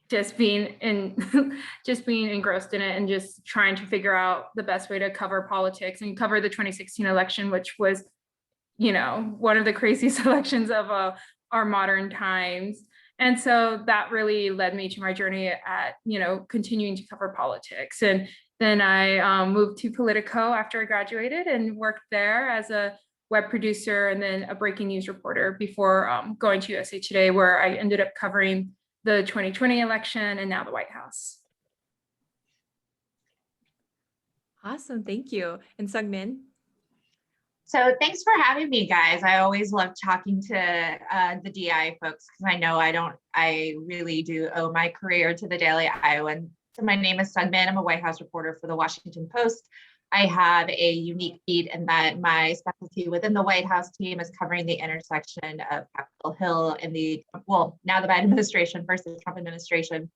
just being just being engrossed in it and just trying to figure out the best way to cover politics and cover the 2016 election, which was, one of the craziest elections of our modern times. And so that really led me to my journey at, continuing to cover politics. And then I moved to Politico after I graduated and worked there as a web producer and then a breaking news reporter before going to USA Today, where I ended up covering the 2020 election and now the White House. Awesome, thank you. And Seung Min? So thanks for having me, guys. I always love talking to the DI folks because I really do owe my career to the Daily Iowan. So my name is Seung Min. I'm a White House reporter for the Washington Post. I have a unique beat in that my specialty within the White House team is covering the intersection of Capitol Hill and now the Biden administration versus Trump administration.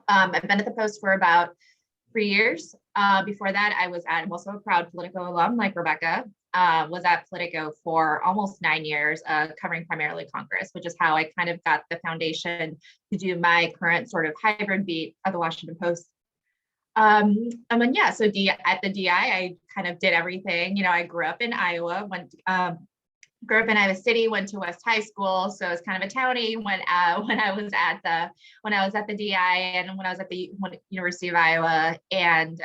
I've been at the Post for about 3 years. Before that, I'm also a proud Politico alum like Rebecca. Was at Politico for almost 9 years, covering primarily Congress, which is how I kind of got the foundation to do my current sort of hybrid beat at the Washington Post. At the DI, I kind of did everything. I grew up in Iowa, grew up in Iowa City, went to West High School, so I was kind of a townie when I was at the DI and when I was at the University of Iowa, and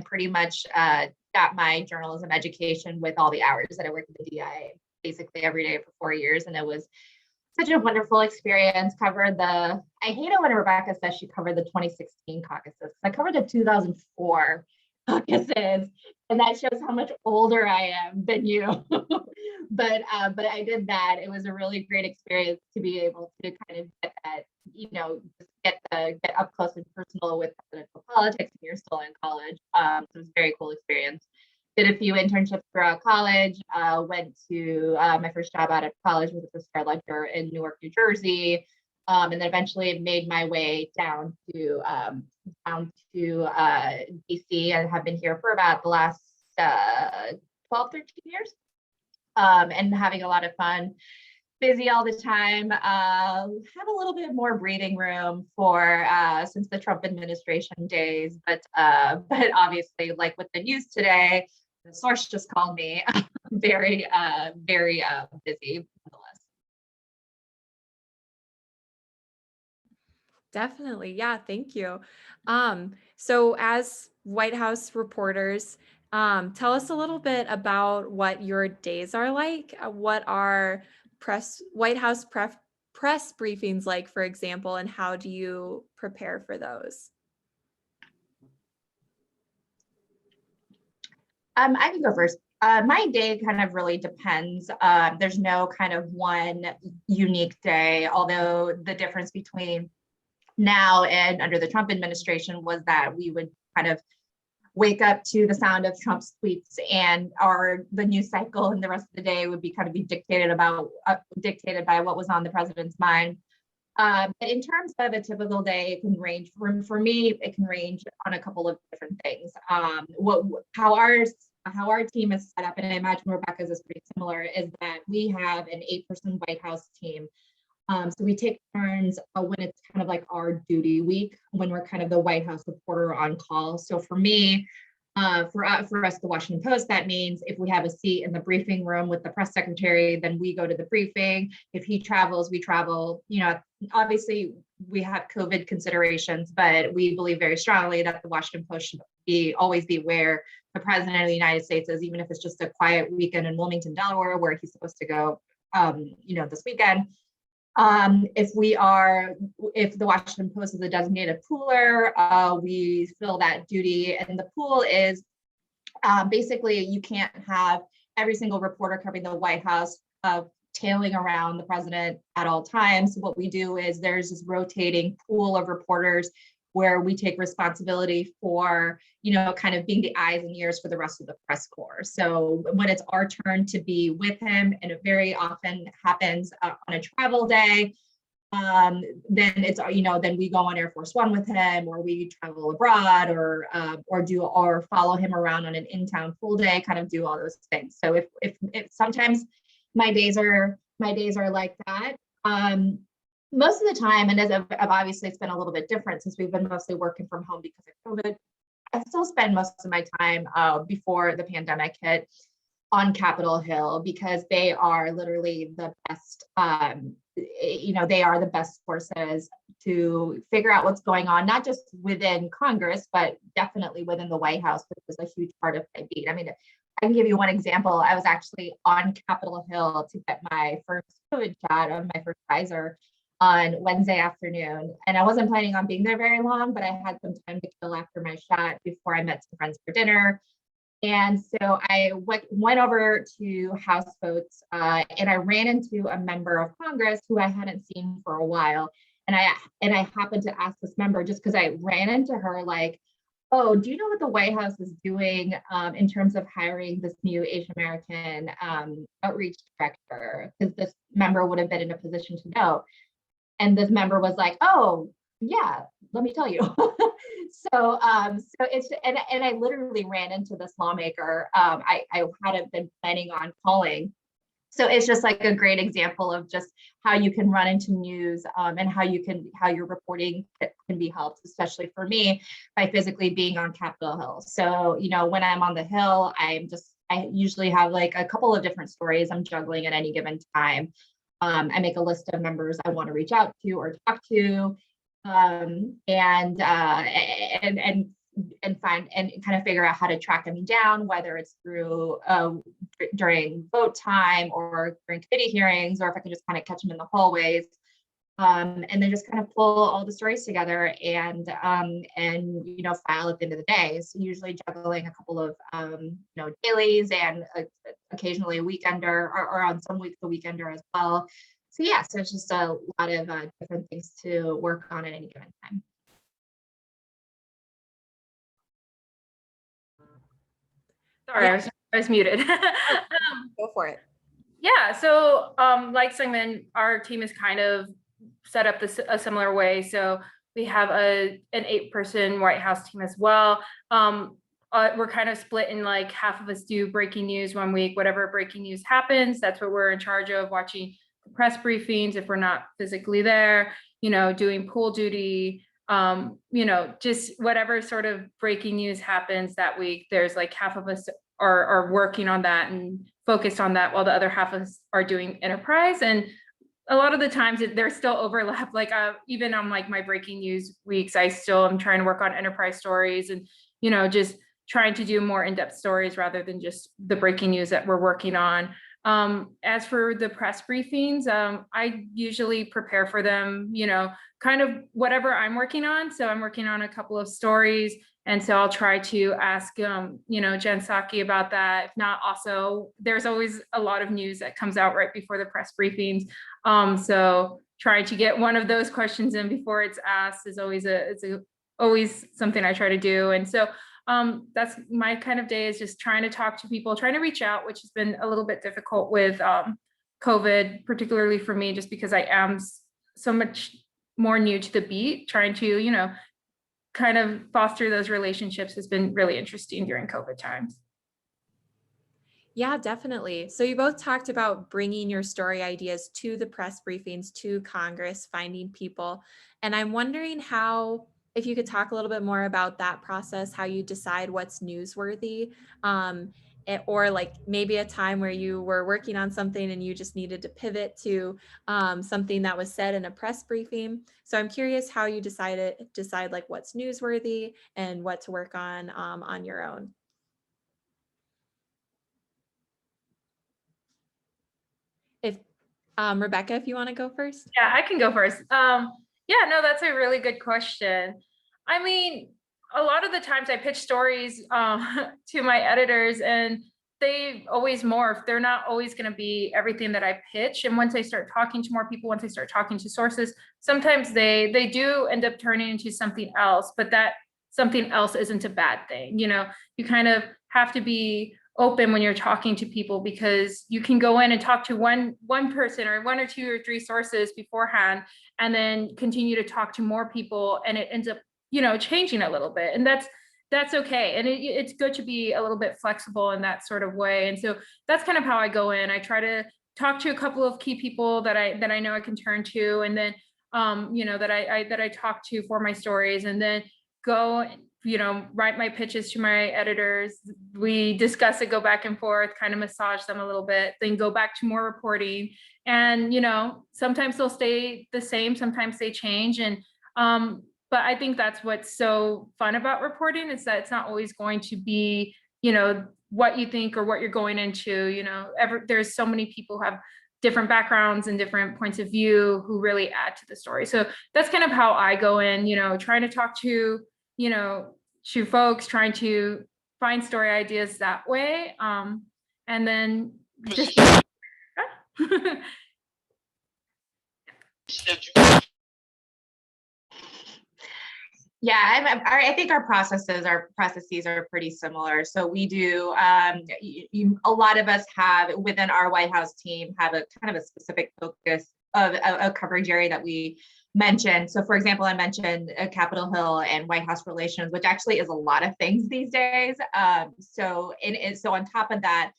pretty much got my journalism education with all the hours that I worked at the DI basically every day for 4 years, and it was such a wonderful experience. I hate it when Rebecca says she covered the 2016 caucuses. I covered the 2004 caucuses, and that shows how much older I am than you. but I did that. It was a really great experience to be able to kind of get that, get up close and personal with presidential politics when you're still in college. So it was a very cool experience. Did a few internships throughout college, went to my first job out of college was at the Star Ledger in Newark, New Jersey, and then eventually made my way down to DC and have been here for about the last 12, 13 years, and having a lot of fun. Busy all the time, have a little bit more breathing room for since the Trump administration days, but obviously, like with the news today, the source just called me. Very busy nonetheless. Definitely, yeah, thank you. So as White House reporters, tell us a little bit about what your days are like. What are White House press briefings like, for example, and how do you prepare for those? I can go first. My day kind of really depends. There's no kind of one unique day, although the difference between now and under the Trump administration was that we would kind of wake up to the sound of Trump's tweets, and the news cycle and the rest of the day would be dictated by what was on the president's mind. But in terms of a typical day, it can range for me. It can range on a couple of different things. How our team is set up, and I imagine Rebecca's is pretty similar, is that we have an 8-person White House team. So we take turns when it's kind of like our duty week, when we're kind of the White House reporter on call. So for me, for us, the Washington Post, that means if we have a seat in the briefing room with the press secretary, then we go to the briefing. If he travels, we travel. Obviously we have COVID considerations, but we believe very strongly that the Washington Post should always be where the president of the United States is, even if it's just a quiet weekend in Wilmington, Delaware, where he's supposed to go, this weekend. If the Washington Post is a designated pooler, we fill that duty, and the pool is basically you can't have every single reporter covering the White House tailing around the president at all times. What we do is there's this rotating pool of reporters where we take responsibility for, kind of being the eyes and ears for the rest of the press corps. So when it's our turn to be with him, and it very often happens on a travel day, then it's, then we go on Air Force One with him, or we travel abroad, or follow him around on an in-town pool day, kind of do all those things. So if sometimes my days are like that. most of the time, and as obviously it's been a little bit different since we've been mostly working from home because of COVID, I still spend most of my time before the pandemic hit on Capitol Hill because they are literally the best, they are the best sources to figure out what's going on, not just within Congress, but definitely within the White House, which is a huge part of my beat. I mean, I can give you one example. I was actually on Capitol Hill to get my first COVID shot of my first Pfizer on Wednesday afternoon. And I wasn't planning on being there very long, but I had some time to kill after my shot before I met some friends for dinner. And so I went over to House votes and I ran into a member of Congress who I hadn't seen for a while. And I happened to ask this member just because I ran into her like, oh, do you know what the White House is doing in terms of hiring this new Asian American outreach director? Because this member would have been in a position to know. And this member was like, oh, yeah, let me tell you. So it's, and I literally ran into this lawmaker. I hadn't been planning on calling. So it's just like a great example of just how you can run into news and how your reporting can be helped, especially for me, by physically being on Capitol Hill. So, when I'm on the Hill, I usually have like a couple of different stories I'm juggling at any given time. I make a list of members I want to reach out to or talk to, and find and kind of figure out how to track them down, whether it's through during vote time or during committee hearings, or if I can just kind of catch them in the hallways, and then just kind of pull all the stories together and file at the end of the day. So usually juggling a couple of dailies and occasionally a weekender, or on some weeks a weekender as well. So yeah, so it's just a lot of different things to work on at any given time. Sorry, I was muted. Go for it. Yeah, so like Seung Min, our team is kind of set up a similar way. So we have an 8-person White House team as well. We're kind of split in like half of us do breaking news one week, whatever breaking news happens, that's what we're in charge of, watching the press briefings if we're not physically there, doing pool duty, just whatever sort of breaking news happens that week. There's like half of us are working on that and focused on that, while the other half of us are doing enterprise. And a lot of the times there's still overlap. Like even on like my breaking news weeks, I still am trying to work on enterprise stories and just trying to do more in-depth stories rather than just the breaking news that we're working on. As for the press briefings, I usually prepare for them, kind of whatever I'm working on. So I'm working on a couple of stories. And so I'll try to ask, Jen Psaki about that. If not, also, there's always a lot of news that comes out right before the press briefings. So trying to get one of those questions in before it's asked is always always something I try to do. And so that's my kind of day, is just trying to talk to people, trying to reach out, which has been a little bit difficult with COVID, particularly for me, just because I am so much more new to the beat. Trying to, kind of foster those relationships has been really interesting during COVID times. Yeah, definitely. So you both talked about bringing your story ideas to the press briefings, to Congress, finding people. And I'm wondering if you could talk a little bit more about that process, how you decide what's newsworthy, or like maybe a time where you were working on something and you just needed to pivot to something that was said in a press briefing. So I'm curious how you decide like what's newsworthy and what to work on your own. If Rebecca, if you want to go first. Yeah, I can go first. Yeah, no, that's a really good question. I mean, a lot of the times I pitch stories to my editors, and they always morph. They're not always going to be everything that I pitch. And once I start talking to more people, once I start talking to sources, sometimes they do end up turning into something else, but that something else isn't a bad thing. You kind of have to be open when you're talking to people, because you can go in and talk to one person or one or two or three sources beforehand, and then continue to talk to more people, and it ends up changing a little bit, and that's okay. And it's good to be a little bit flexible in that sort of way. And so that's kind of how I go in. I try to talk to a couple of key people that I know I can turn to, and then that I talk to for my stories, and then go, write my pitches to my editors. We discuss it, go back and forth, kind of massage them a little bit, then go back to more reporting. And, sometimes they'll stay the same, sometimes they change. And, but I think that's what's so fun about reporting, is that it's not always going to be, what you think or what you're going into, there's so many people who have different backgrounds and different points of view who really add to the story. So that's kind of how I go in, trying to talk to, to folks, trying to find story ideas that way. And then just Yeah, I think our processes are pretty similar. So we do, a lot of us have within our White House team have a kind of a specific focus of a coverage area that we mentioned. So for example, I mentioned Capitol Hill and White House relations, which actually is a lot of things these days. So on top of that,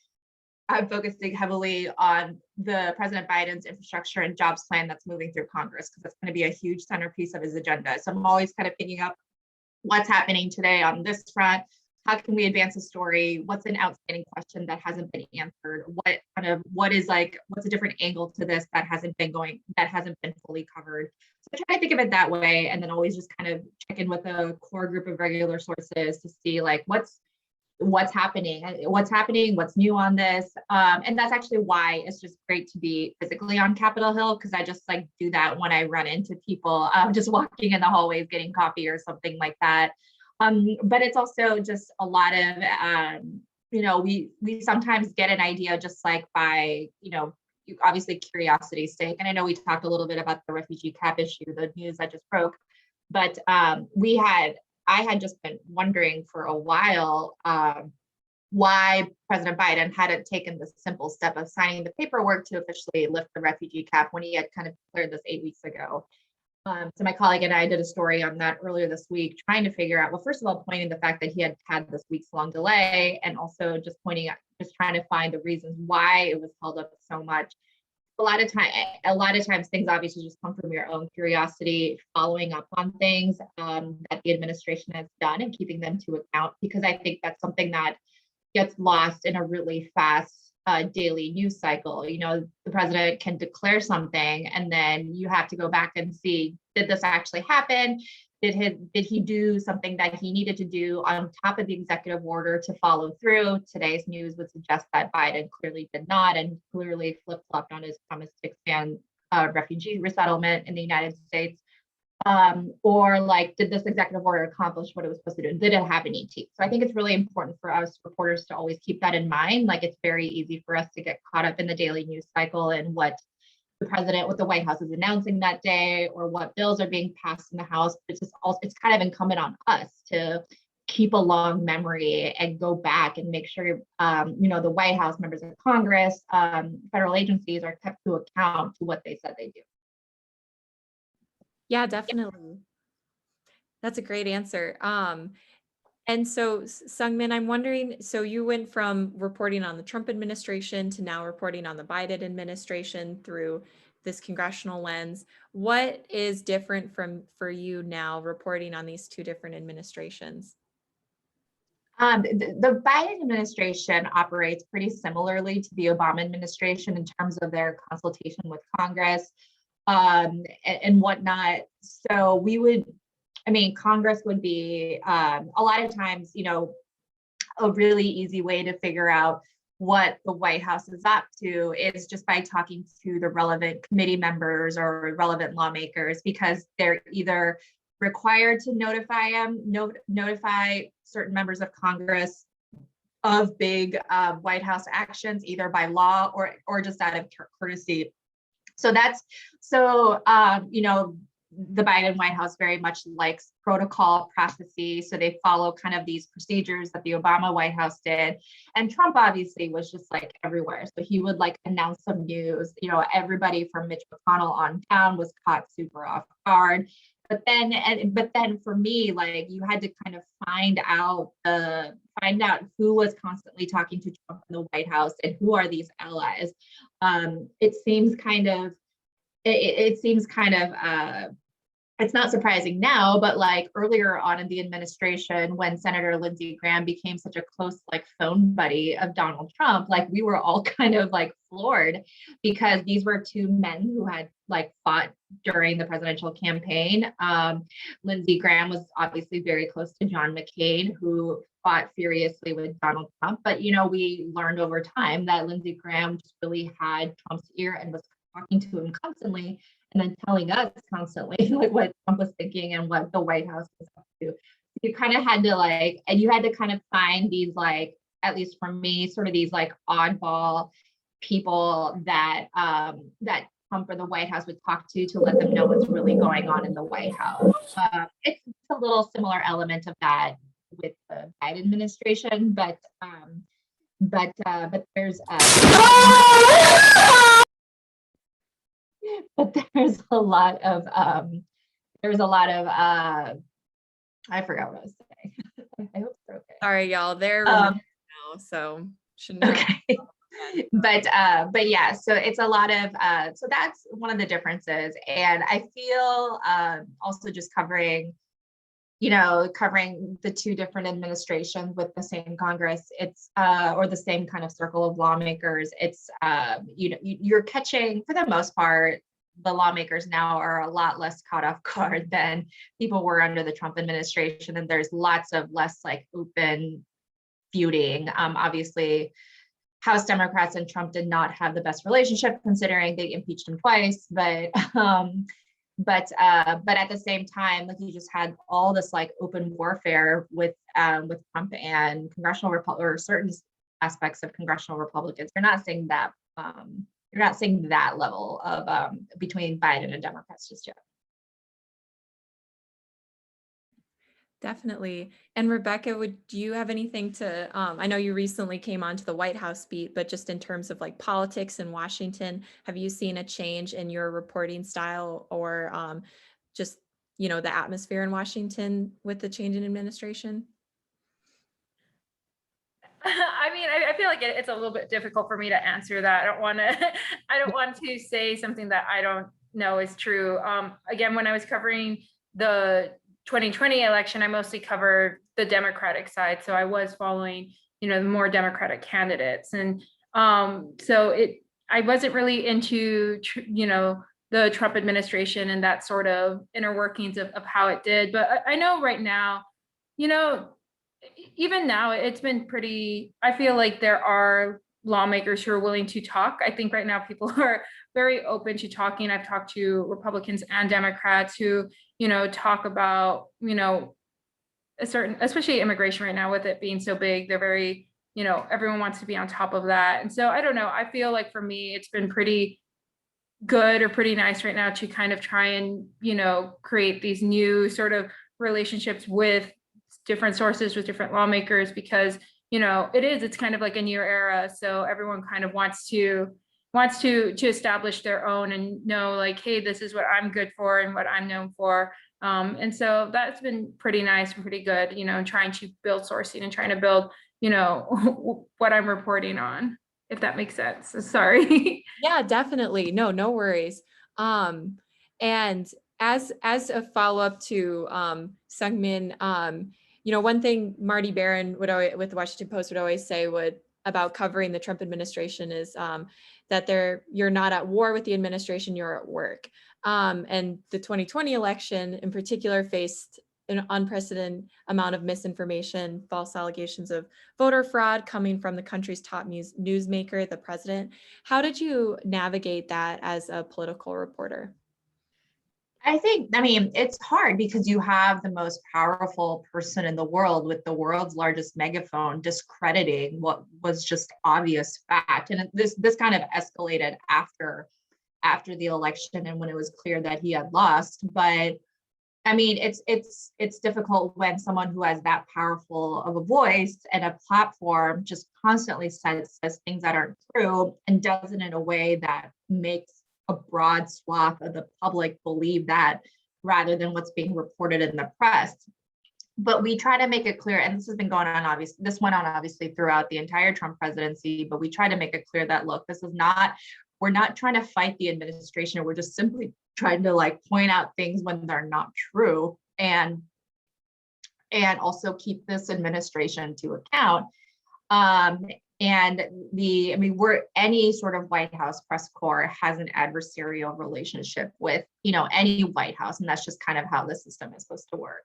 I'm focusing heavily on the President Biden's infrastructure and jobs plan that's moving through Congress, because that's going to be a huge centerpiece of his agenda. So I'm always kind of picking up what's happening today on this front. How can we advance the story? What's an outstanding question that hasn't been answered? What's a different angle to this that hasn't been fully covered? So I try to think of it that way, and then always just kind of check in with a core group of regular sources to see like what's happening, what's new on this. And that's actually why it's just great to be physically on Capitol Hill, because I just like do that when I run into people, just walking in the hallways, getting coffee or something like that. But it's also just a lot of, we sometimes get an idea just like by, obviously curiosity's sake. And I know we talked a little bit about the refugee cap issue, the news that just broke, but I had just been wondering for a while why President Biden hadn't taken the simple step of signing the paperwork to officially lift the refugee cap when he had kind of declared this 8 weeks ago. So my colleague and I did a story on that earlier this week, trying to figure out, well, first of all, pointing the fact that he had this weeks-long delay, and also just trying to find the reasons why it was held up so much. A lot of times things obviously just come from your own curiosity, following up on things that the administration has done and keeping them to account, because I think that's something that gets lost in a really fast daily news cycle. The president can declare something and then you have to go back and see, did this actually happen? Did he do something that he needed to do on top of the executive order to follow through? Today's news would suggest that Biden clearly did not, and clearly flip-flopped on his promise to expand refugee resettlement in the United States. Or like, did this executive order accomplish what it was supposed to do? Did it have any teeth? So I think it's really important for us reporters to always keep that in mind. Like, it's very easy for us to get caught up in the daily news cycle and what the White House is announcing that day, or what bills are being passed in the House. But it's kind of incumbent on us to keep a long memory and go back and make sure, the White House, members of Congress, federal agencies are kept to account to what they said they do. Yeah, definitely. That's a great answer. And so Seung Min, I'm wondering, so you went from reporting on the Trump administration to now reporting on the Biden administration through this congressional lens. What is different for you now reporting on these two different administrations? The Biden administration operates pretty similarly to the Obama administration in terms of their consultation with Congress and whatnot. So Congress would be a lot of times, a really easy way to figure out what the White House is up to is just by talking to the relevant committee members or relevant lawmakers, because they're either required to notify certain members of Congress of big White House actions, either by law or just out of courtesy. The Biden White House very much likes protocol processes. So they follow kind of these procedures that the Obama White House did. And Trump obviously was just like everywhere. So he would like announce some news, everybody from Mitch McConnell on down was caught super off guard. But then for me, like, you had to kind of find out who was constantly talking to Trump in the White House and who are these allies. It seems kind of it seems kind of it's not surprising now, but like earlier on in the administration, when Senator Lindsey Graham became such a close like phone buddy of Donald Trump, like we were all kind of like floored, because these were two men who had like fought during the presidential campaign. Lindsey Graham was obviously very close to John McCain, who fought furiously with Donald Trump. But, you know, we learned over time that Lindsey Graham just really had Trump's ear and was talking to him constantly, and then telling us constantly like what Trump was thinking and what the White House was up to. You kind of had to like, and you had to kind of find these like, at least for me, sort of these like oddball people that that Trump or the White House would talk to let them know what's really going on in the White House. It's a little similar element of that with the Biden administration, but there's but there's a lot of I forgot what I was saying. I hope it's okay. Sorry, y'all. They're now, so shouldn't have. Okay. But yeah, so it's a lot of so that's one of the differences. And I feel also just covering the two different administrations with the same Congress, it's or the same kind of circle of lawmakers, it's you're catching, for the most part, the lawmakers now are a lot less caught off guard than people were under the Trump administration, and there's lots of less like open feuding. Obviously, House Democrats and Trump did not have the best relationship, considering they impeached him twice, but at the same time, like you just had all this like open warfare with Trump and or certain aspects of congressional Republicans. You're not seeing that level of between Biden and Democrats just yet. Definitely. And Rebecca, do you have anything to, I know you recently came onto the White House beat, but just in terms of like politics in Washington, have you seen a change in your reporting style, or just, the atmosphere in Washington with the change in administration? I mean, I feel like it's a little bit difficult for me to answer that. I don't want to say something that I don't know is true. Again, when I was covering the 2020 election, I mostly covered the Democratic side. So I was following, the more Democratic candidates. And so I wasn't really into, the Trump administration and that sort of inner workings of how it did. But I know right now, even now it's been pretty, I feel like there are lawmakers who are willing to talk. I think right now people are very open to talking. I've talked to Republicans and Democrats who, talk about, a certain, especially immigration right now with it being so big, they're very, everyone wants to be on top of that. And so I don't know, I feel like for me, it's been pretty good or pretty nice right now to kind of try and, create these new sort of relationships with different sources, with different lawmakers, because, it's kind of like a new era. So everyone kind of wants to establish their own and know like, hey, this is what I'm good for and what I'm known for. And so that's been pretty nice and pretty good, trying to build sourcing and trying to build, what I'm reporting on, if that makes sense. So sorry. Yeah, definitely. No worries. And as a follow-up to Seung Min, one thing Marty Barron would always, with the Washington Post, would always say about covering the Trump administration is that you're not at war with the administration, you're at work. And the 2020 election in particular faced an unprecedented amount of misinformation, false allegations of voter fraud coming from the country's top newsmaker, the president. How did you navigate that as a political reporter? I mean, it's hard because you have the most powerful person in the world with the world's largest megaphone discrediting what was just obvious fact. And this kind of escalated after the election and when it was clear that he had lost. But I mean, it's difficult when someone who has that powerful of a voice and a platform just constantly says things that aren't true and does it in a way that makes a broad swath of the public believe that, rather than what's being reported in the press. But we try to make it clear, and this has been going on, this went on obviously throughout the entire Trump presidency, but we try to make it clear that, look, this is not we're not trying to fight the administration. We're just simply trying to like point out things when they're not true, and also keep this administration to account. And we're any sort of White House press corps has an adversarial relationship with, any White House, and that's just kind of how the system is supposed to work.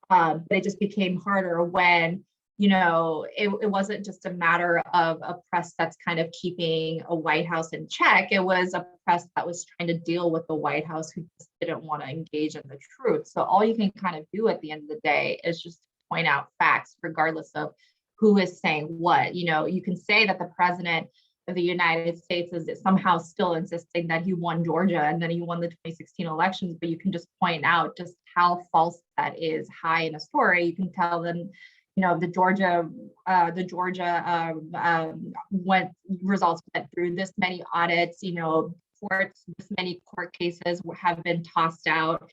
But it just became harder when, it wasn't just a matter of a press that's kind of keeping a White House in check. It was a press that was trying to deal with the White House who just didn't want to engage in the truth. So all you can kind of do at the end of the day is just point out facts, regardless of who is saying what. You can say that the president of the United States is somehow still insisting that he won Georgia and then he won the 2016 elections, but you can just point out just how false that is high in a story. You can tell them, the Georgia results went through this many audits, courts, this many court cases have been tossed out.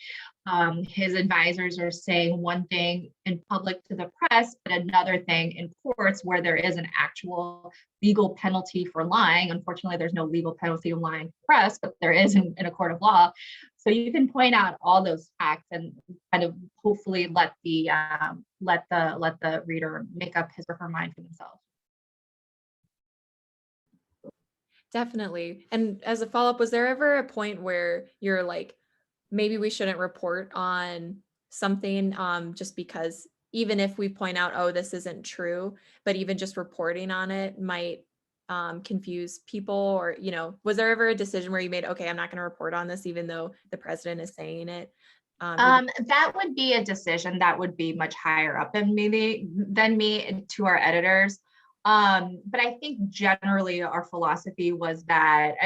His advisors are saying one thing in public to the press, but another thing in courts where there is an actual legal penalty for lying. Unfortunately, there's no legal penalty of lying to press, but there is in a court of law. So you can point out all those facts and kind of hopefully let the reader make up his or her mind for themselves. Definitely. And as a follow-up, was there ever a point where you're like, maybe we shouldn't report on something just because even if we point out, oh, this isn't true, but even just reporting on it might confuse people, or, was there ever a decision where you made, okay, I'm not going to report on this, even though the president is saying it? That would be a decision that would be much higher up than me to our editors. But I think generally our philosophy was that,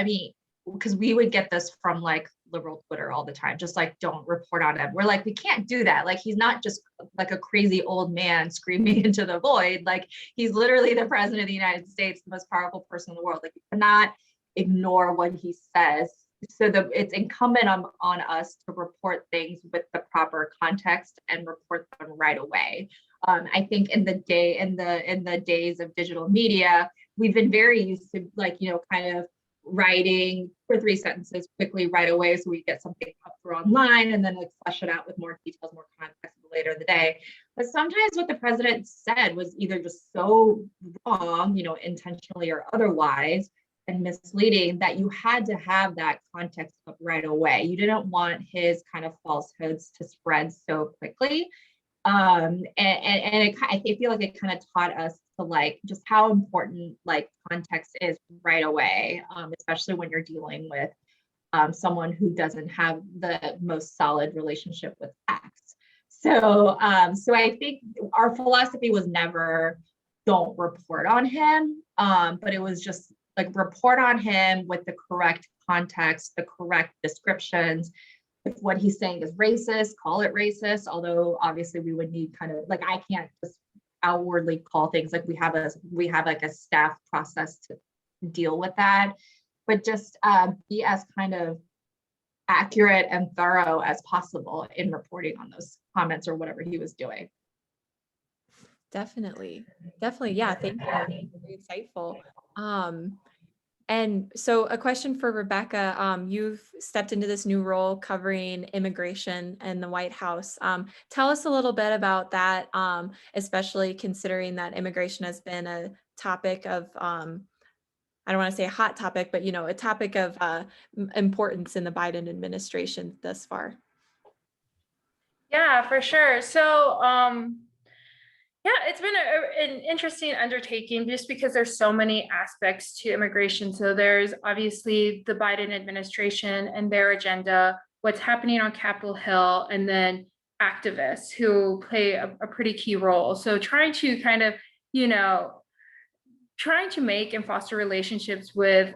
because we would get this from like liberal Twitter all the time, just like, don't report on him. We're like, we can't do that. Like, he's not just like a crazy old man screaming into the void. Like, he's literally the president of the United States, the most powerful person in the world. Like, you cannot ignore what he says. So it's incumbent on us to report things with the proper context and report them right away. I think in the days of digital media, we've been very used to kind of writing 2 or 3 sentences quickly right away, so we get something up for online and then like flesh it out with more details, more context later in the day. But sometimes what the president said was either just so wrong, intentionally or otherwise, and misleading, that you had to have that context up right away. You didn't want his kind of falsehoods to spread so quickly. I feel like it kind of taught us to like just how important like context is right away, especially when you're dealing with someone who doesn't have the most solid relationship with facts. So I think our philosophy was never don't report on him, but it was just like report on him with the correct context, the correct descriptions. If what he's saying is racist, call it racist. Although obviously we would need kind of like, I can't just outwardly call things, like we have like a staff process to deal with that, but just be as kind of accurate and thorough as possible in reporting on those comments or whatever he was doing. Definitely. Yeah. Thank you. Very insightful. And so a question for Rebecca, you've stepped into this new role covering immigration in the White House. Tell us a little bit about that, especially considering that immigration has been a topic of, I don't want to say a hot topic, but, a topic of importance in the Biden administration thus far. Yeah, for sure. So, yeah, it's been an interesting undertaking just because there's so many aspects to immigration. So there's obviously the Biden administration and their agenda, what's happening on Capitol Hill, and then activists who play a pretty key role. So trying to kind of, trying to make and foster relationships with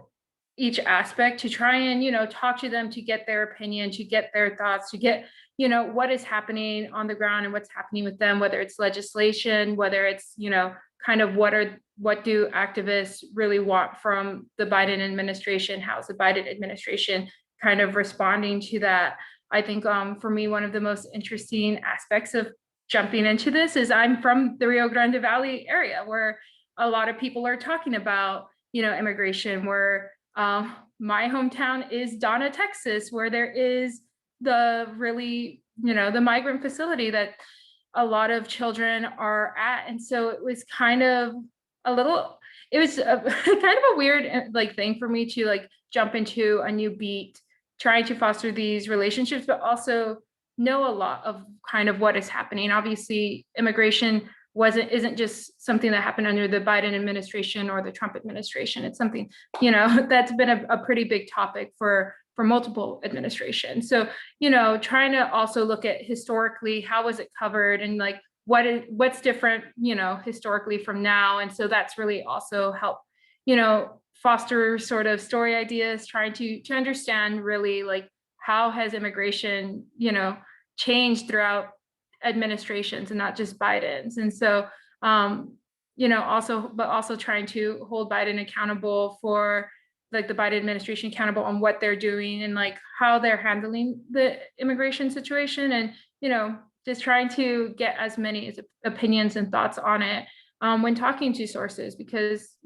each aspect to try and, talk to them, to get their opinion, to get their thoughts, to get what is happening on the ground and what's happening with them, whether it's legislation, whether it's, kind of what do activists really want from the Biden administration? How's the Biden administration kind of responding to that? I think for me, one of the most interesting aspects of jumping into this is I'm from the Rio Grande Valley area where a lot of people are talking about, immigration, where My hometown is Donna, Texas, where there is the really, the migrant facility that a lot of children are at. And so it was kind of it was kind of a weird like thing for me to like jump into a new beat, trying to foster these relationships, but also know a lot of kind of what is happening. Obviously, immigration isn't just something that happened under the Biden administration or the Trump administration. It's something, that's been a pretty big topic for multiple administrations. So, trying to also look at historically, how was it covered, and like what's different, historically from now. And so that's really also helped, foster sort of story ideas, trying to understand really like how has immigration, changed throughout administrations and not just Biden's. And so, also trying to hold Biden accountable for like the Biden administration accountable on what they're doing and like how they're handling the immigration situation, and, just trying to get as many opinions and thoughts on it when talking to sources, because,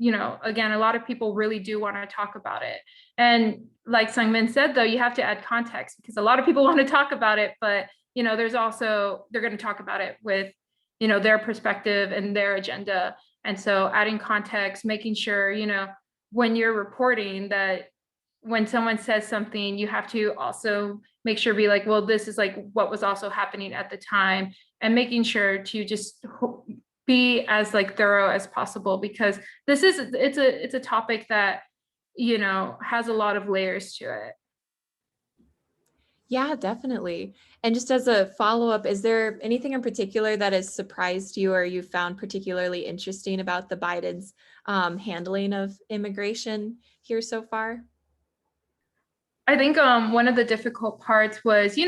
again, a lot of people really do want to talk about it. And like Seung Min said, though, you have to add context, because a lot of people want to talk about it, but, there's also, they're going to talk about it with, their perspective and their agenda. And so adding context, making sure, when you're reporting, that when someone says something, you have to also make sure, be like, well, this is like what was also happening at the time, and making sure to just be as like thorough as possible, because it's a topic that, has a lot of layers to it. Yeah, definitely. And just as a follow-up, is there anything in particular that has surprised you or you found particularly interesting about the Biden's handling of immigration here so far? I think one of the difficult parts was,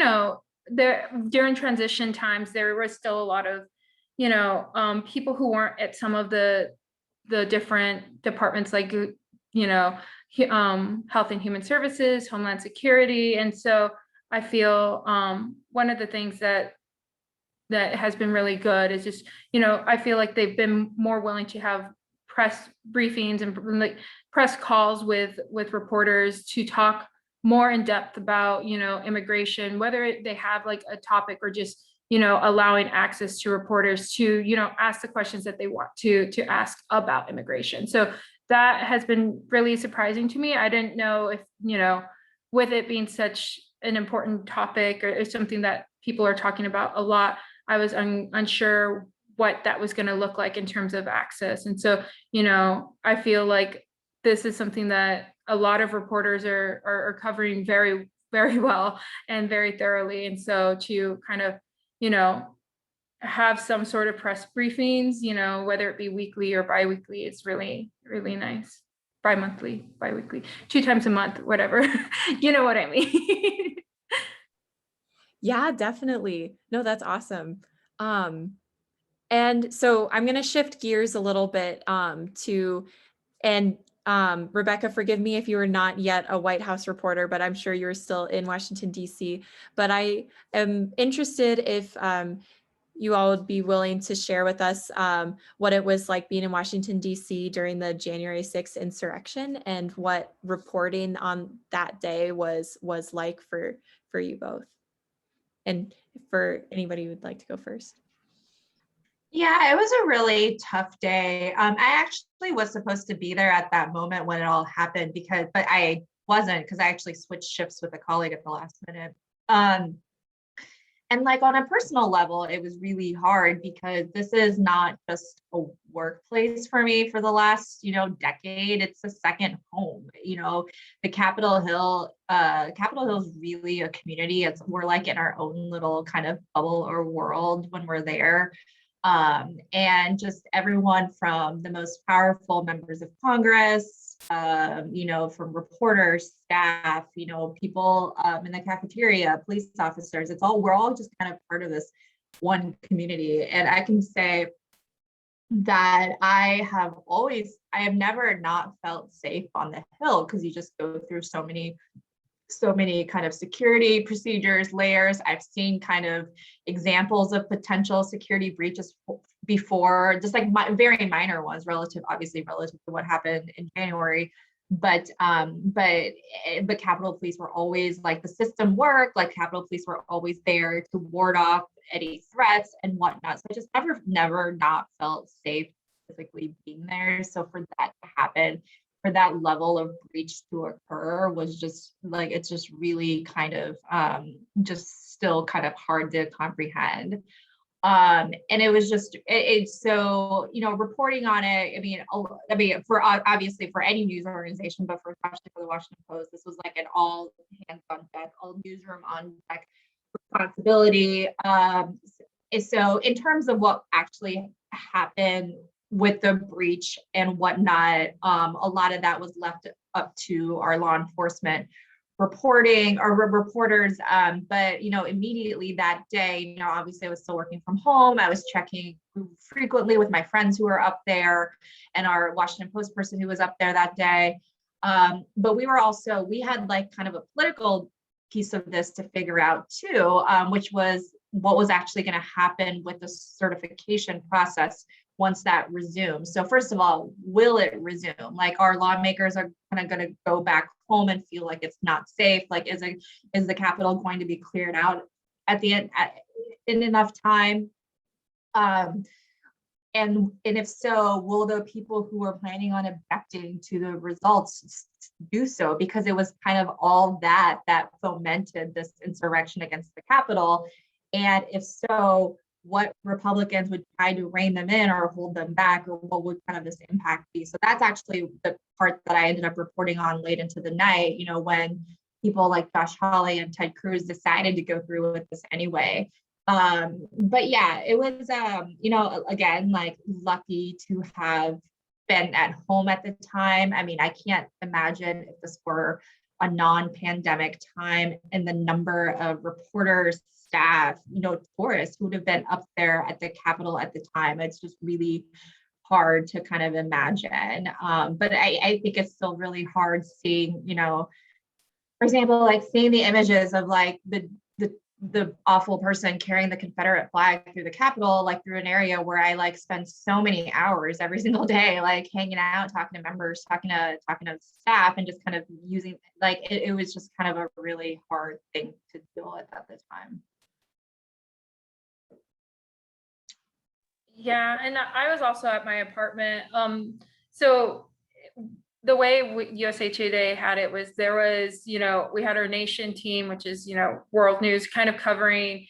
there during transition times, there was still a lot of, people who weren't at some of the different departments, like, Health and Human Services, Homeland Security. And so I feel one of the things that has been really good is just, I feel like they've been more willing to have press briefings and like press calls with reporters to talk more in depth about, immigration, whether they have like a topic or just, allowing access to reporters to, ask the questions that they want to ask about immigration. So that has been really surprising to me. I didn't know if, with it being such an important topic or something that people are talking about a lot, I was unsure what that was going to look like in terms of access. And so, I feel like this is something that a lot of reporters are covering very, very well and very thoroughly. And so to kind of, have some sort of press briefings, whether it be weekly or biweekly, it's really, really nice. Bi-monthly, biweekly, 2 times a month, whatever. You know what I mean? Yeah, definitely. No, that's awesome. And so I'm going to shift gears a little bit Rebecca, forgive me if you are not yet a White House reporter, but I'm sure you're still in Washington, D.C. But I am interested if you all would be willing to share with us what it was like being in Washington, D.C. during the January 6th insurrection, and what reporting on that day was like for you both. And for anybody who would like to go first. Yeah, it was a really tough day. I actually was supposed to be there at that moment when it all happened, but I wasn't, because I actually switched shifts with a colleague at the last minute. And like on a personal level, it was really hard, because this is not just a workplace for me for the last, decade. It's a second home. The Capitol Hill is really a community. We're like in our own little kind of bubble or world when we're there. And just everyone from the most powerful members of Congress, from reporters, staff, people in the cafeteria, police officers, we're all just kind of part of this one community. And I can say that I have never not felt safe on the Hill, because you just go through so many kind of security procedures, layers. I've seen kind of examples of potential security breaches before, just like very minor ones, obviously relative to what happened in January. but Capitol Police were always like, the system worked, like Capitol Police were always there to ward off any threats and whatnot. So I just never not felt safe physically being there. So for that to happen, for that level of breach to occur, was just like, it's just really kind of just still kind of hard to comprehend. And it was just, it's so, reporting on it. I mean, for obviously for any news organization, but especially for the Washington Post, this was like an all hands on deck, all newsroom on deck responsibility. So in terms of what actually happened with the breach and whatnot, a lot of that was left up to our law enforcement reporting or reporters. But immediately that day, obviously I was still working from home. I was checking frequently with my friends who were up there and our Washington Post person who was up there that day. But we had like kind of a political piece of this to figure out too, which was what was actually going to happen with the certification process once that resumes. So first of all, will it resume? Like, our lawmakers are kind of going to go back home and feel like it's not safe? Like, is the Capitol going to be cleared out at the end in enough time? And if so, will the people who are planning on objecting to the results do so? Because it was kind of all that fomented this insurrection against the Capitol. And if so, what Republicans would try to rein them in or hold them back, or what would kind of this impact be? So that's actually the part that I ended up reporting on late into the night, when people like Josh Hawley and Ted Cruz decided to go through with this anyway. But yeah, it was, again, like, lucky to have been at home at the time. I mean, I can't imagine if this were a non-pandemic time and the number of reporters, staff, tourists who would have been up there at the Capitol at the time. It's just really hard to kind of imagine. But I think it's still really hard seeing, for example, like seeing the images of like the awful person carrying the Confederate flag through the Capitol, like through an area where I like spend so many hours every single day, like hanging out, talking to members, talking to staff, and just kind of using, like, it was just kind of a really hard thing to deal with at the time. Yeah, and I was also at my apartment. So the way USA Today had it was, there was, we had our nation team, which is, world news, kind of covering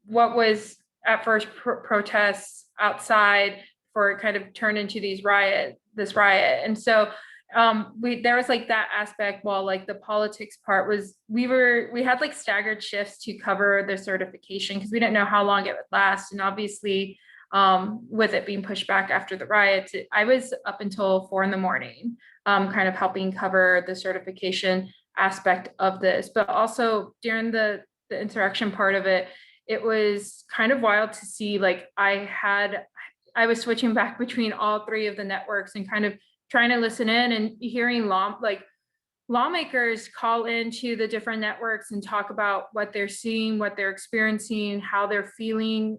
what was at first protests outside for it kind of turned into this riot. And so there was like that aspect, while like the politics part was, we had like staggered shifts to cover the certification because we didn't know how long it would last. And obviously, with it being pushed back after the riots, I was up until 4 a.m, kind of helping cover the certification aspect of this. But also during the insurrection part of it, it was kind of wild to see, like, I was switching back between all 3 of the networks and kind of trying to listen in and hearing lawmakers call into the different networks and talk about what they're seeing, what they're experiencing, how they're feeling,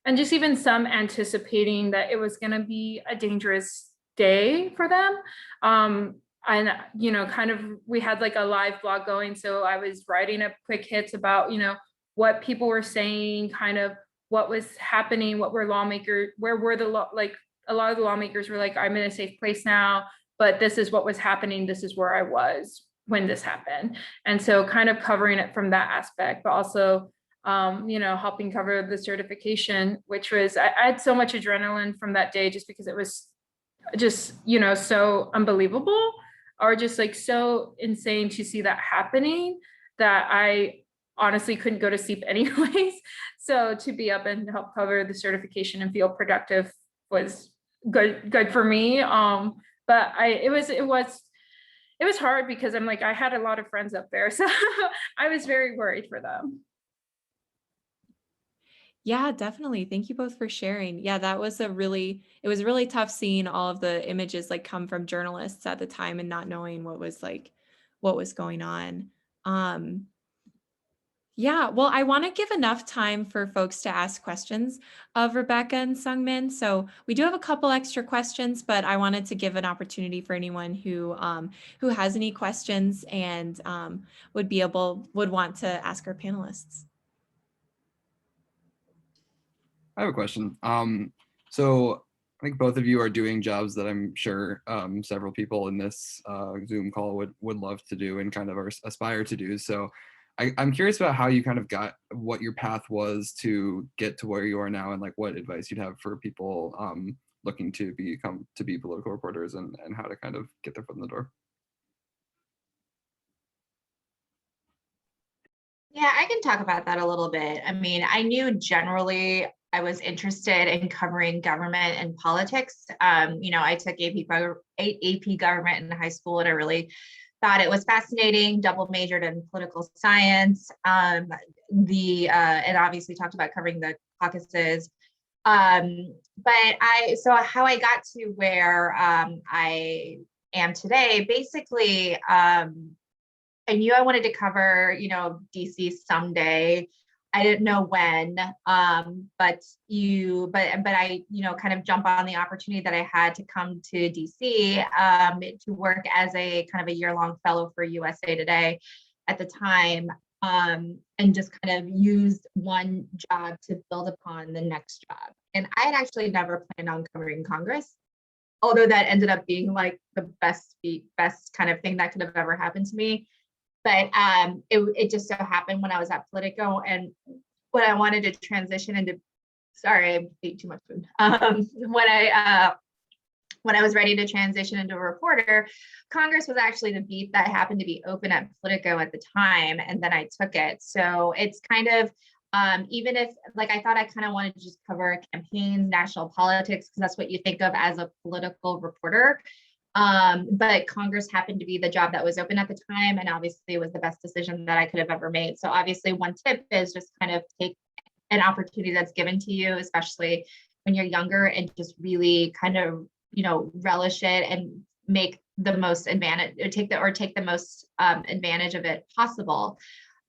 and just even some anticipating that it was going to be a dangerous day for them. And, kind of, we had like a live blog going. So I was writing up quick hits about, what people were saying, kind of what was happening, where were like a lot of the lawmakers were like, I'm in a safe place now, but this is what was happening. This is where I was when this happened. And so kind of covering it from that aspect, but also helping cover the certification, which was, I had so much adrenaline from that day, just because it was just, so unbelievable, or just like so insane to see that happening, that I honestly couldn't go to sleep anyways. So to be up and help cover the certification and feel productive was good for me. But it was hard because I'm like, I had a lot of friends up there, so I was very worried for them. Yeah, definitely. Thank you both for sharing. Yeah, it was really tough seeing all of the images like come from journalists at the time and not knowing what was going on. Yeah, well, I want to give enough time for folks to ask questions of Rebecca and Seung Min. So we do have a couple extra questions, but I wanted to give an opportunity for anyone who has any questions and would want to ask our panelists. I have a question. So I think both of you are doing jobs that I'm sure several people in this Zoom call would love to do and kind of aspire to do. So I'm curious about how you kind of got what your path was to get to where you are now, and like what advice you'd have for people looking to be political reporters, and how to kind of get their foot in the door. Yeah, I can talk about that a little bit. I mean, I knew generally I was interested in covering government and politics. I took AP government in high school, and I really thought it was fascinating. Double majored in political science. And obviously talked about covering the caucuses. So how I got to where I am today, basically, I knew I wanted to cover, DC someday. I didn't know when, but I, kind of jump on the opportunity that I had to come to DC to work as a kind of a year-long fellow for USAToday at the time, and just kind of used one job to build upon the next job. And I had actually never planned on covering Congress, although that ended up being like the best kind of thing that could have ever happened to me. But it just so happened when I was at Politico, and when I wanted to transition into, sorry, I ate too much food. When I was ready to transition into a reporter, Congress was actually the beat that happened to be open at Politico at the time, and then I took it. So it's kind of, even if, like, I thought I kind of wanted to just cover campaigns, national politics, because that's what you think of as a political reporter. But Congress happened to be the job that was open at the time, and obviously it was the best decision that I could have ever made. So obviously one tip is just kind of take an opportunity that's given to you, especially when you're younger, and just really kind of, relish it and make the most advantage, or take the most advantage of it possible.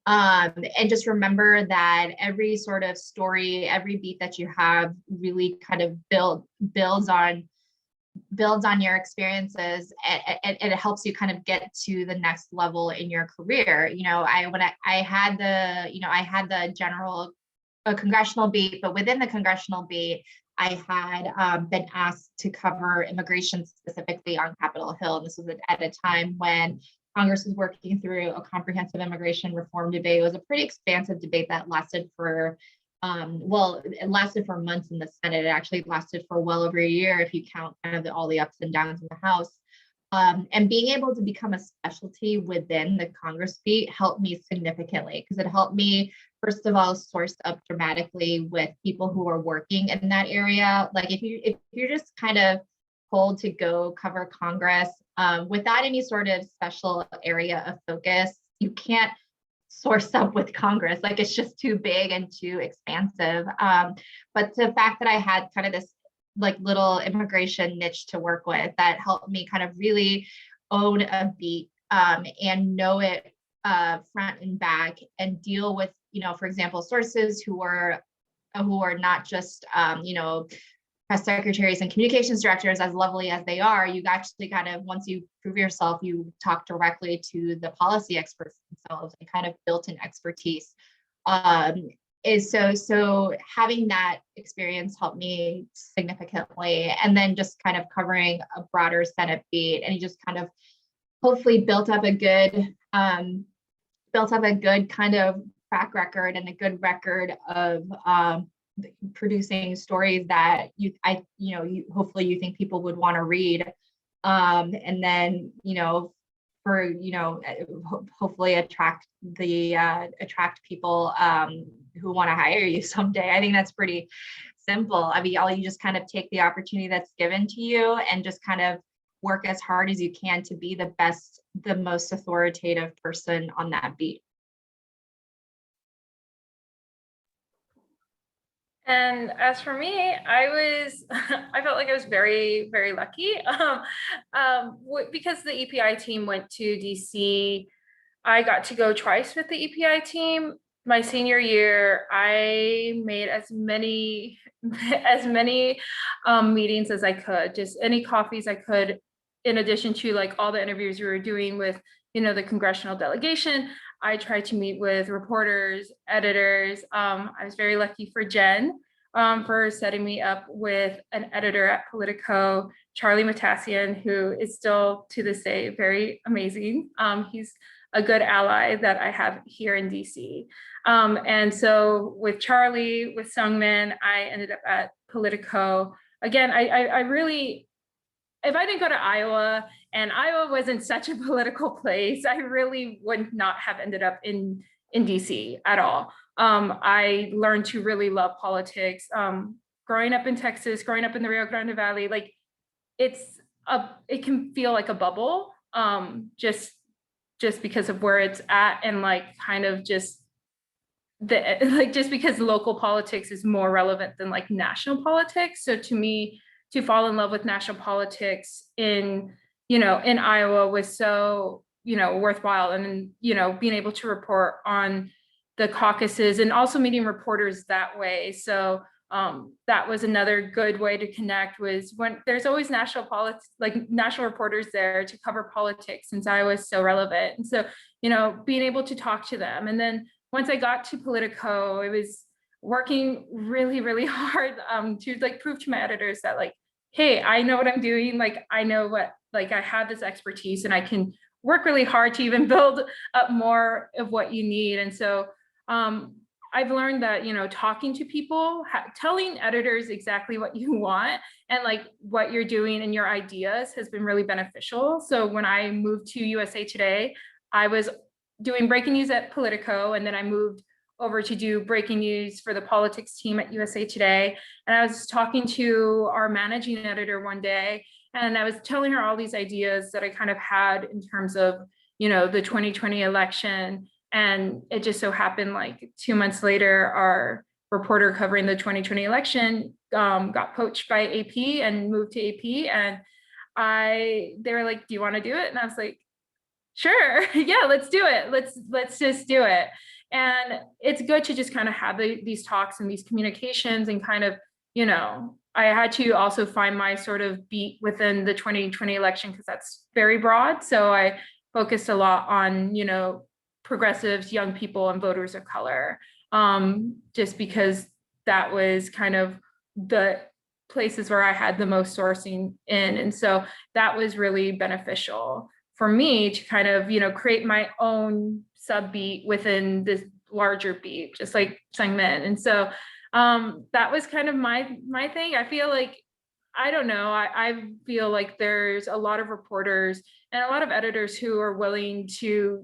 And just remember that every sort of story, every beat that you have really kind of builds on your experiences, and it helps you kind of get to the next level in your career. I had the general congressional beat, but within the congressional beat, I had been asked to cover immigration specifically on Capitol Hill. And this was at a time when Congress was working through a comprehensive immigration reform debate. It was a pretty expansive debate that lasted for it lasted for months in the Senate. It actually lasted for well over a year if you count kind of all the ups and downs in the House. And being able to become a specialty within the Congress beat helped me significantly, because it helped me, first of all, source up dramatically with people who are working in that area. Like if you're just kind of told to go cover Congress without any sort of special area of focus, you can't source up with Congress. Like, it's just too big and too expansive. But the fact that I had kind of this like little immigration niche to work with, that helped me kind of really own a beat and know it front and back, and deal with, for example, sources who are not just press secretaries and communications directors, as lovely as they are. You actually kind of, once you prove yourself, you talk directly to the policy experts themselves, and kind of built an expertise. So having that experience helped me significantly. And then just kind of covering a broader Senate beat, and you just kind of hopefully built up a good kind of track record, and a good record of producing stories that hopefully you think people would want to read, and then hopefully attract people who want to hire you someday. I think that's pretty simple. I mean, you just kind of take the opportunity that's given to you, and just kind of work as hard as you can to be the most authoritative person on that beat. And as for me, I felt like I was very, very lucky because the EPI team went to DC. I got to go twice with the EPI team, my senior year, I made as many meetings as I could, just any coffees I could, in addition to like all the interviews we were doing with, the congressional delegation. I tried to meet with reporters, editors. I was very lucky for Jen for setting me up with an editor at Politico, Charlie Matassian, who is still to this day very amazing. He's a good ally that I have here in DC. And so with Charlie, with Seung Min, I ended up at Politico. Again, I really, if I didn't go to Iowa and Iowa wasn't such a political place, I really would not have ended up in DC at all. I learned to really love politics. Growing up in Texas, growing up in the Rio Grande Valley, like it can feel like a bubble, just because of where it's at, and like kind of just just because local politics is more relevant than like national politics. So to me, to fall in love with national politics in Iowa was so worthwhile, and being able to report on the caucuses and also meeting reporters that way. So that was another good way to connect, was when there's always national reporters there to cover politics, since Iowa is so relevant. And so being able to talk to them. And then once I got to Politico, it was working really, really hard to like prove to my editors that like, hey, I know what I'm doing. Like, I know what, like, I have this expertise and I can work really hard to even build up more of what you need. And so I've learned that, talking to people, telling editors exactly what you want and like what you're doing and your ideas has been really beneficial. So when I moved to USA Today, I was doing breaking news at Politico, and then I moved over to do breaking news for the politics team at USA Today. And I was talking to our managing editor one day, and I was telling her all these ideas that I kind of had in terms of, the 2020 election. And it just so happened like 2 months later, our reporter covering the 2020 election got poached by AP and moved to AP. And they were like, do you want to do it? And I was like, sure, yeah, let's do it. Let's just do it. And it's good to just kind of have these talks and these communications, and kind of, I had to also find my sort of beat within the 2020 election, because that's very broad. So I focused a lot on, progressives, young people, and voters of color, just because that was kind of the places where I had the most sourcing in. And so that was really beneficial for me to kind of, create my own sub beat within this larger beat, just like Seung Min. And so that was kind of my thing. I feel like, I don't know, I feel like there's a lot of reporters and a lot of editors who are willing to,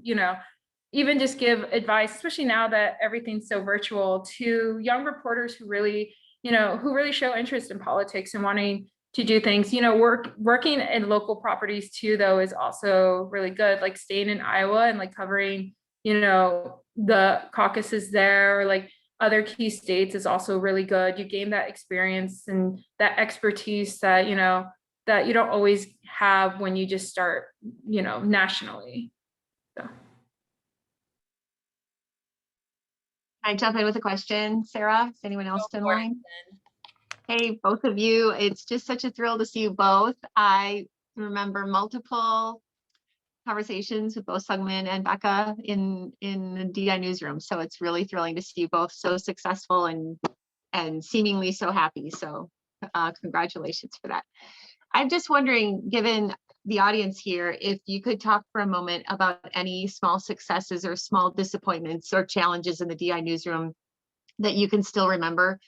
even just give advice, especially now that everything's so virtual, to young reporters who really, who really show interest in politics and wanting to do things. Working in local properties too, though, is also really good. Like staying in Iowa and like covering, the caucuses there, or like other key states, is also really good. You gain that experience and that expertise that, that you don't always have when you just start, nationally. So. Can I jump in with a question, Sarah? Is anyone else in line? Hey, both of you. It's just such a thrill to see you both. I remember multiple conversations with both Seung Min and Becca in the DI newsroom. So it's really thrilling to see you both so successful and seemingly so happy. So congratulations for that. I'm just wondering, given the audience here, if you could talk for a moment about any small successes or small disappointments or challenges in the DI newsroom that you can still remember,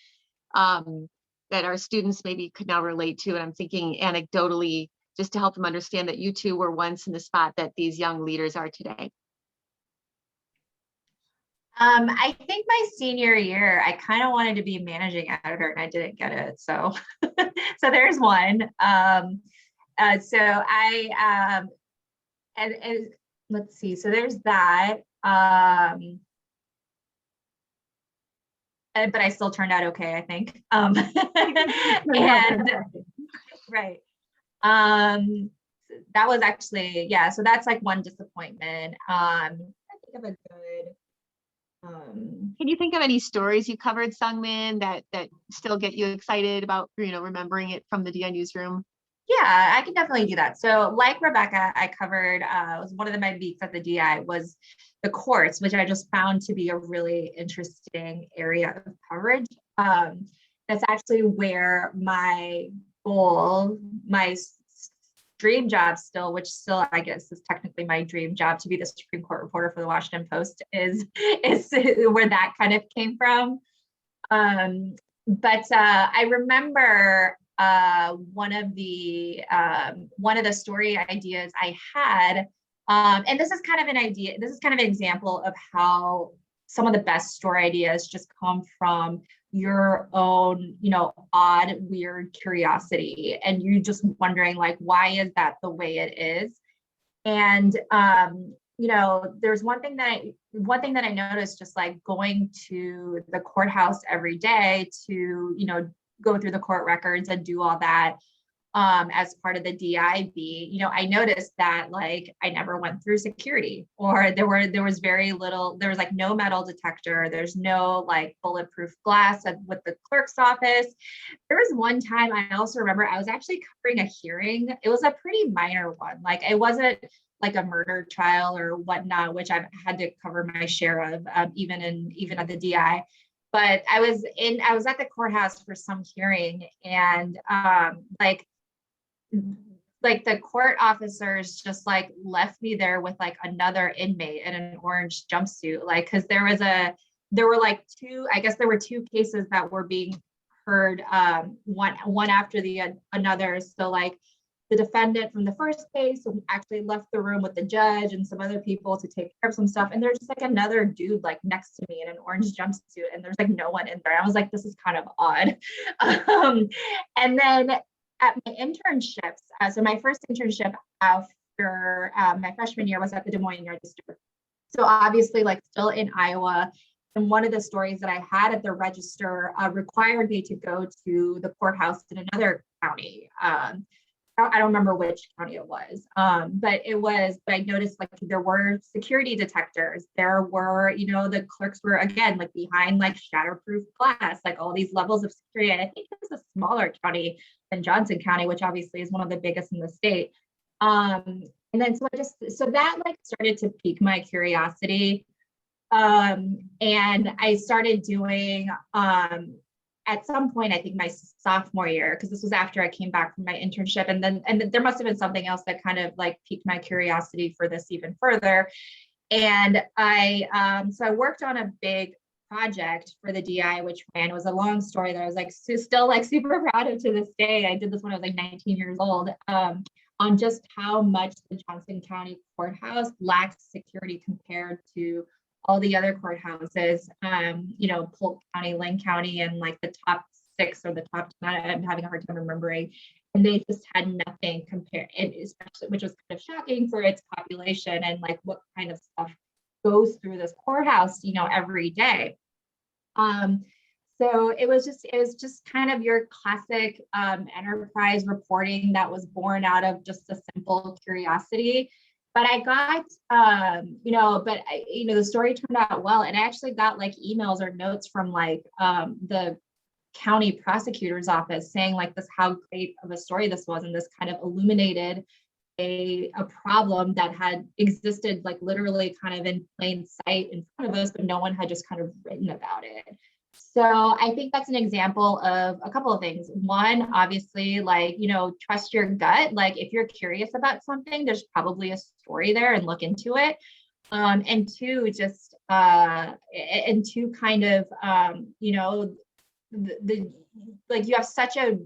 that our students maybe could now relate to. And I'm thinking anecdotally, just to help them understand that you two were once in the spot that these young leaders are today. I think my senior year, I kind of wanted to be managing editor and I didn't get it. So, so there's one. So I, and let's see, so there's that. But I still turned out okay, I think. And right. That was actually, yeah, so that's like one disappointment. I think of a good, Can you think of any stories you covered, Seung Min, that still get you excited about, remembering it from the DI newsroom? Yeah, I can definitely do that. So like Rebecca, I covered, was one of my beats at the DI was the courts, which I just found to be a really interesting area of coverage. That's actually where my goal, my dream job still, which still I guess is technically my dream job, to be the Supreme Court reporter for the Washington Post, is where that kind of came from. But I remember one of the story ideas I had, and this is kind of an example of how some of the best story ideas just come from your own, odd, weird curiosity, and you just wondering like, why is that the way it is? And there's one thing that I noticed, just like going to the courthouse every day to, go through the court records and do all that as part of the DIB, I noticed that like I never went through security, or there was very little, there was like no metal detector, there's no like bulletproof glass with the clerk's office. There was one time I also remember I was actually covering a hearing. It was a pretty minor one. Like it wasn't like a murder trial or whatnot, which I've had to cover my share of, even at the DI. But I was at the courthouse for some hearing, and like the court officers just like left me there with like another inmate in an orange jumpsuit, like because there were two cases that were being heard, one after the another. So like the defendant from the first case actually left the room with the judge and some other people to take care of some stuff, and there's just like another dude like next to me in an orange jumpsuit, and there's like no one in there. I was like, this is kind of odd. And then at my internships, so my first internship after my freshman year was at the Des Moines Register. So obviously like still in Iowa. And one of the stories that I had at the Register required me to go to the courthouse in another county. I don't remember which county it was, but I noticed like there were security detectors. There were, the clerks were again, like behind like shatterproof glass, like all these levels of security. And I think it was a smaller county than Johnson County, which obviously is one of the biggest in the state. And then so that like started to pique my curiosity. And I started doing, at some point, I think my sophomore year, because this was after I came back from my internship, and then there must have been something else that kind of like piqued my curiosity for this even further. And I worked on a big project for the DI, which ran, was a long story that I was like still like super proud of to this day. I did this when I was like 19 years old, on just how much the Johnson County courthouse lacks security compared to all the other courthouses, Polk County, Lane County, and like the top 6 or the top 10, I'm having a hard time remembering. And they just had nothing compared, and especially, which was kind of shocking for its population and like what kind of stuff goes through this courthouse, every day. So it was just kind of your classic enterprise reporting that was born out of just a simple curiosity. But I got, the story turned out well. And I actually got like emails or notes from like the county prosecutor's office saying like this, how great of a story this was. And this kind of illuminated a problem that had existed like literally kind of in plain sight in front of us, but no one had just kind of written about it. So I think that's an example of a couple of things. One, obviously, like, trust your gut. Like if you're curious about something, there's probably a story there, and look into it. And two, just kind of, like you have such a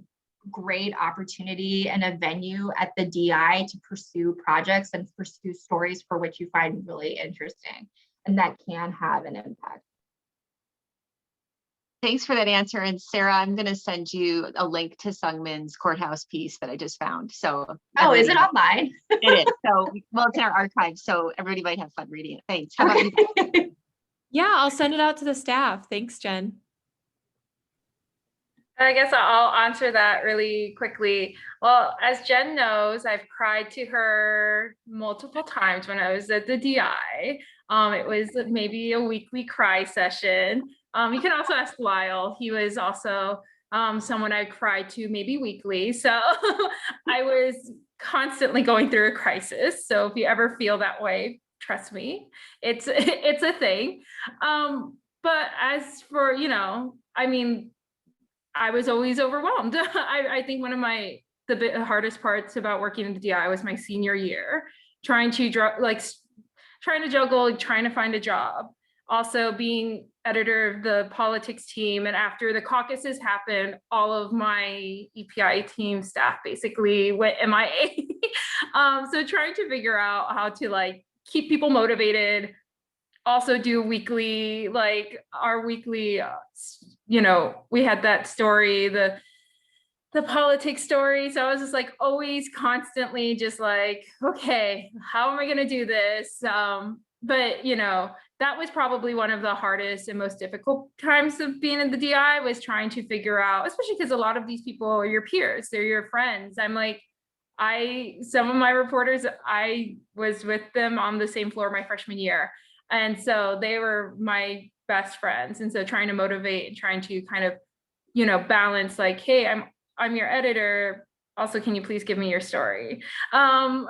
great opportunity and a venue at the DI to pursue projects and pursue stories for which you find really interesting, and that can have an impact. Thanks for that answer. And Sarah, I'm going to send you a link to Seung Min's courthouse piece that I just found. So, is it online? It is. So, well, it's in our archive, so everybody might have fun reading it. Thanks. How about you? Yeah, I'll send it out to the staff. Thanks, Jen. I guess I'll answer that really quickly. Well, as Jen knows, I've cried to her multiple times when I was at the DI. It was maybe a weekly cry session. You can also ask Lyle. He was also someone I cried to maybe weekly. So I was constantly going through a crisis. So if you ever feel that way, trust me, it's a thing. But as for, I mean, I was always overwhelmed. I think one of the hardest parts about working in the DI was my senior year, trying to trying to juggle, trying to find a job, also being editor of the politics team. And after the caucuses happened, all of my EPI team staff basically went MIA. So trying to figure out how to keep people motivated, also do weekly, our weekly, we had that story, the politics story. So I was just always constantly just okay, how am I going to do this? But that was probably one of the hardest and most difficult times of being in the DI, was trying to figure out, especially because a lot of these people are your peers, they're your friends. Some of my reporters, I was with them on the same floor my freshman year. And so they were my best friends. And so trying to motivate and trying to kind of, balance hey, I'm your editor. Also, can you please give me your story? And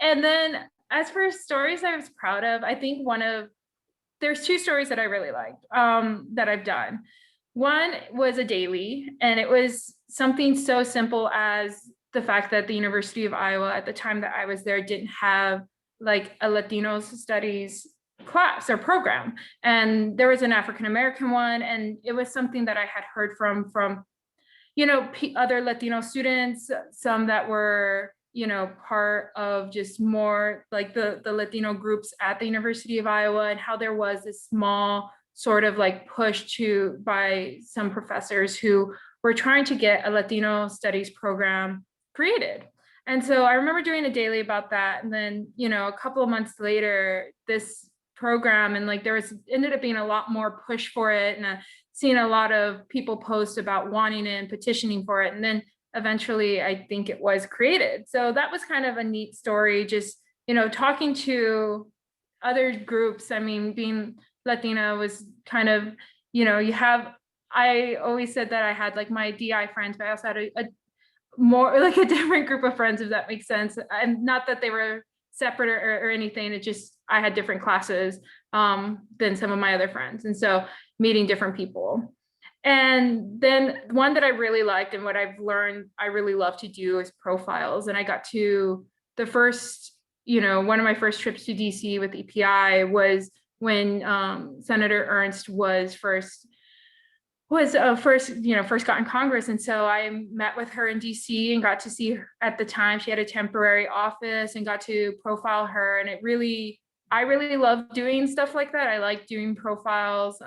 then as for stories I was proud of, I think there's two stories that I really liked that I've done. One was a daily, and it was something so simple as the fact that the University of Iowa at the time that I was there didn't have a Latino studies class or program. And there was an African-American one. And it was something that I had heard from other Latino students, some that were, part of just more the Latino groups at the University of Iowa, and how there was this small sort of push by some professors who were trying to get a Latino studies program created. And so I remember doing a daily about that. And then, a couple of months later, this program, and ended up being a lot more push for it. And seeing a lot of people post about wanting it and petitioning for it. And then eventually I think it was created. So that was kind of a neat story, just, talking to other groups. I mean, being Latina was kind of, I always said that I had my DI friends, but I also had a more a different group of friends, if that makes sense. And not that they were separate or anything. It just, I had different classes than some of my other friends. And so meeting different people. And then one that I really liked, and what I've learned I really love to do, is profiles. And I got to the first, one of my first trips to DC with EPI was when Senator Ernst was first got in Congress. And so I met with her in DC and got to see her. At the time, she had a temporary office, and got to profile her. And I really love doing stuff like that. I like doing profiles.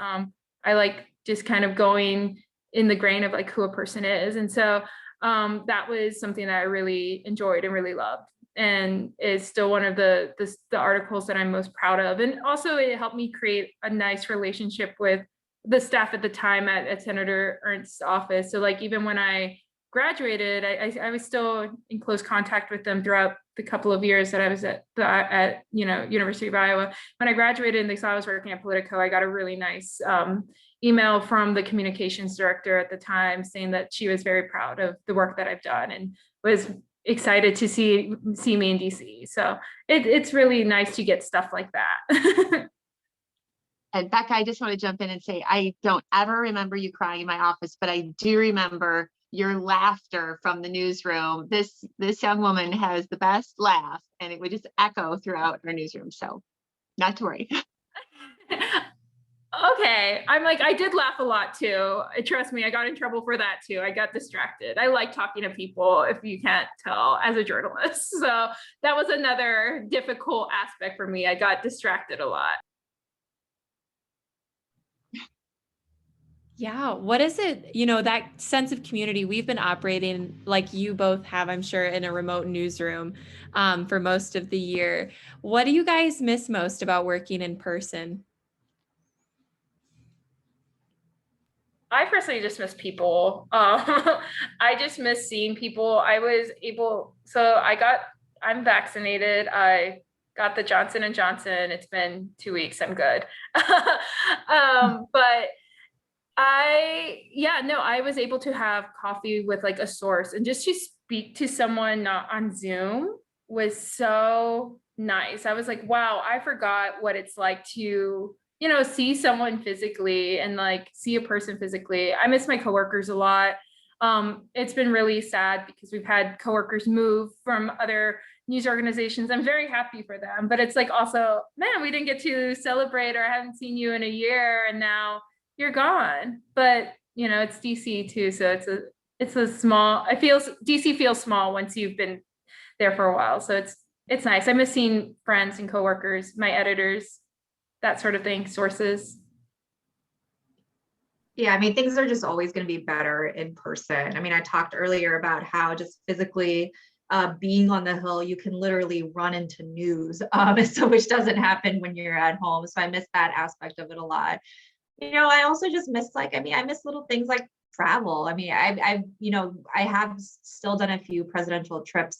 I like just kind of going in the grain of who a person is. And so that was something that I really enjoyed and really loved, and is still one of the articles that I'm most proud of. And also it helped me create a nice relationship with the staff at the time at Senator Ernst's office. So even when I graduated, I was still in close contact with them throughout the couple of years that I was at University of Iowa. When I graduated and they saw I was working at Politico, I got a really nice email from the communications director at the time saying that she was very proud of the work that I've done and was excited to see me in DC. So it's really nice to get stuff like that. And Becca, I just want to jump in and say, I don't ever remember you crying in my office, but I do remember your laughter from the newsroom. This young woman has the best laugh, and it would just echo throughout our newsroom. So not to worry. Okay. I did laugh a lot too. Trust me, I got in trouble for that too. I got distracted. I like talking to people, if you can't tell, as a journalist. So that was another difficult aspect for me. I got distracted a lot. Yeah, what is it, that sense of community? We've been operating like you both have, I'm sure, in a remote newsroom for most of the year. What do you guys miss most about working in person? I personally just miss people. I just miss seeing people. I'm vaccinated. I got the Johnson and Johnson. It's been 2 weeks. I'm good. But I was able to have coffee with like a source, and just to speak to someone not on Zoom was so nice. I was like, wow, I forgot what it's like to, see someone physically and like see a person physically. I miss my coworkers a lot. It's been really sad because we've had coworkers move from other news organizations. I'm very happy for them, but it's like also, man, we didn't get to celebrate, or I haven't seen you in a year and now you're gone. But it's DC too, so it's a small, DC feels small once you've been there for a while. So it's nice. I miss seeing friends and coworkers, my editors, that sort of thing, sources. Yeah, I mean, things are just always going to be better in person. I mean, I talked earlier about how just physically being on the Hill, you can literally run into news, so which doesn't happen when you're at home. So I miss that aspect of it a lot. I also just miss I miss little things like travel. I mean, I have still done a few presidential trips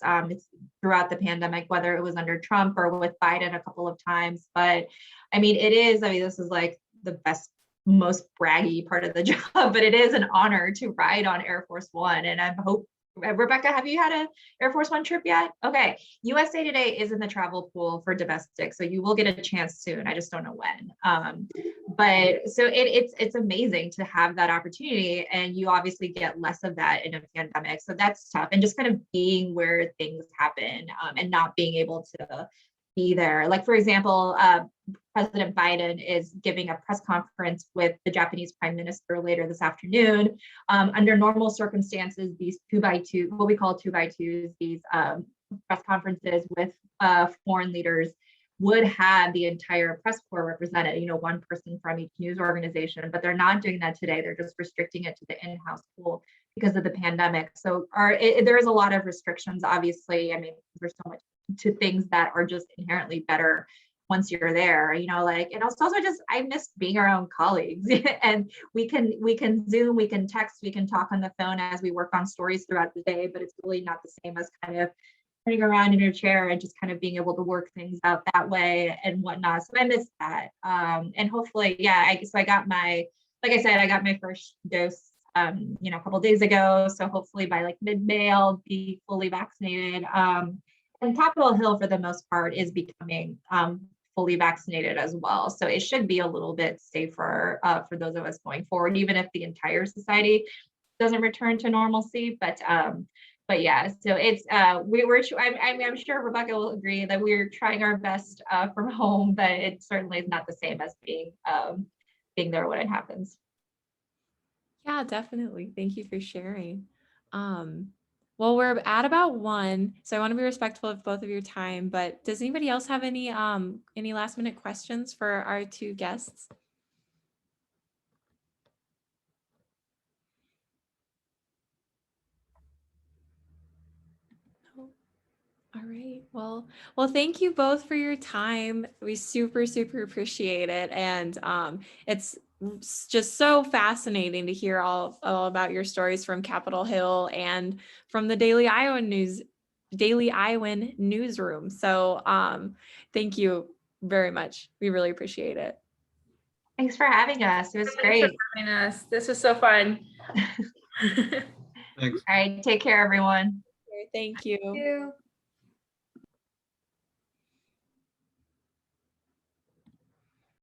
throughout the pandemic, whether it was under Trump or with Biden a couple of times. But this is like the best, most braggy part of the job, but it is an honor to ride on Air Force One. And I hope, Rebecca, have you had an Air Force One trip yet? Okay. USA Today is in the travel pool for domestic, so you will get a chance soon. I just don't know when. But so it's amazing to have that opportunity, and you obviously get less of that in a pandemic. So that's tough. And just kind of being where things happen, and not being able to be there. Like, for example, President Biden is giving a press conference with the Japanese Prime Minister later this afternoon. Under normal circumstances, these 2x2, what we call 2x2s, these press conferences with foreign leaders would have the entire press corps represented, one person from each news organization, but they're not doing that today. They're just restricting it to the in-house pool because of the pandemic. So there is a lot of restrictions, obviously. I mean, there's so much to things that are just inherently better once you're there, and also just, I miss being our own colleagues and we can Zoom, we can text, we can talk on the phone as we work on stories throughout the day, but it's really not the same as kind of turning around in your chair and just kind of being able to work things out that way and whatnot. So I miss that. And hopefully, I got my first dose a couple of days ago. So hopefully by like mid-May, I'll be fully vaccinated. And Capitol Hill, for the most part, is becoming fully vaccinated as well. So it should be a little bit safer for those of us going forward, even if the entire society doesn't return to normalcy. But yeah, so it's I'm sure Rebecca will agree that we're trying our best from home, but it certainly is not the same as being there when it happens. Yeah, definitely. Thank you for sharing. Well, we're at about 1, so I want to be respectful of both of your time, but does anybody else have any last minute questions for our 2 guests? No. All right. Well, thank you both for your time. We super, super appreciate it. And it's just so fascinating to hear all about your stories from Capitol Hill and from the Daily Iowan newsroom. So thank you very much. We really appreciate it. Thanks for having us. It was Thanks great. for having us. This was so fun. Thanks. All right. Take care, everyone. Thank you. Thank you.